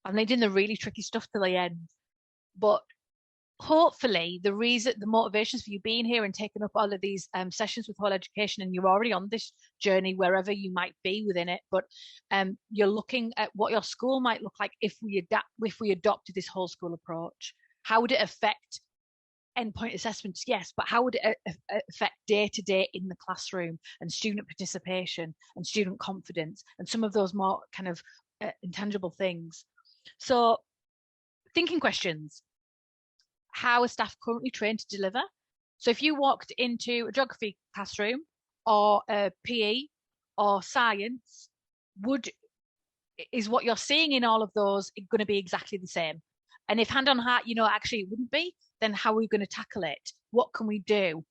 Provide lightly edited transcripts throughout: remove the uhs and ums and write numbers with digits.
I'm leaving the really tricky stuff till the end. But hopefully the motivations for you being here and taking up all of these sessions with whole education, and you're already on this journey wherever you might be within it, but you're looking at what your school might look like if we adopted this whole school approach. How would it affect endpoint assessments? Yes, but how would it affect day to day in the classroom and student participation and student confidence and some of those more kind of intangible things? So thinking questions. How are staff currently trained to deliver? So if you walked into a geography classroom or a PE or science, is what you're seeing in all of those going to be exactly the same? And if hand on heart, actually it wouldn't be, then how are we going to tackle it? What can we do?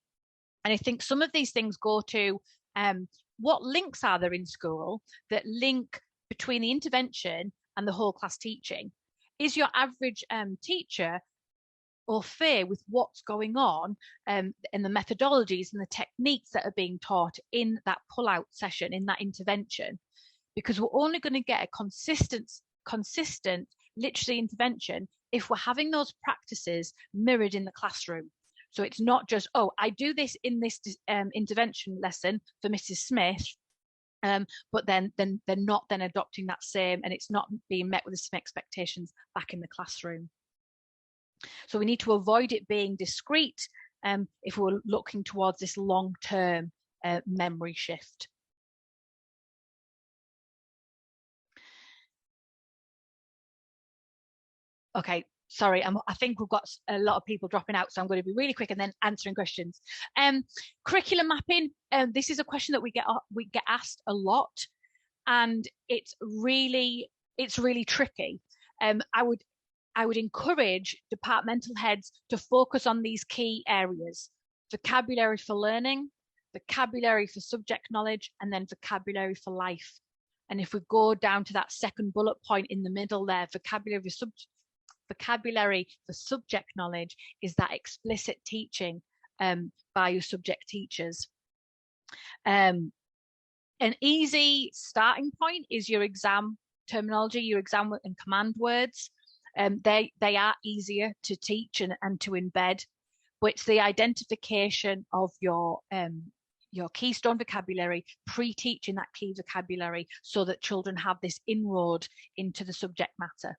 And I think some of these things go to what links are there in school that link between the intervention and the whole class teaching? Is your average teacher or fair with what's going on and the methodologies and the techniques that are being taught in that pull-out session, in that intervention? Because we're only going to get a consistent literacy intervention if we're having those practices mirrored in the classroom. So it's not just, oh, I do this in this intervention lesson for Mrs. Smith, but then they're not then adopting that same, and it's not being met with the same expectations back in the classroom. So we need to avoid it being discrete if we're looking towards this long-term memory shift. Okay, sorry, I think we've got a lot of people dropping out, so I'm going to be really quick and then answering questions. Curriculum mapping, this is a question that we get asked a lot, and it's really tricky. I would encourage departmental heads to focus on these key areas: vocabulary for learning, vocabulary for subject knowledge, and then vocabulary for life. And if we go down to that second bullet point in the middle there, vocabulary for subject knowledge is that explicit teaching by your subject teachers. An easy starting point is your exam terminology, your exam and command words. They are easier to teach and to embed, but it's the identification of your keystone vocabulary, pre-teaching that key vocabulary so that children have this inroad into the subject matter.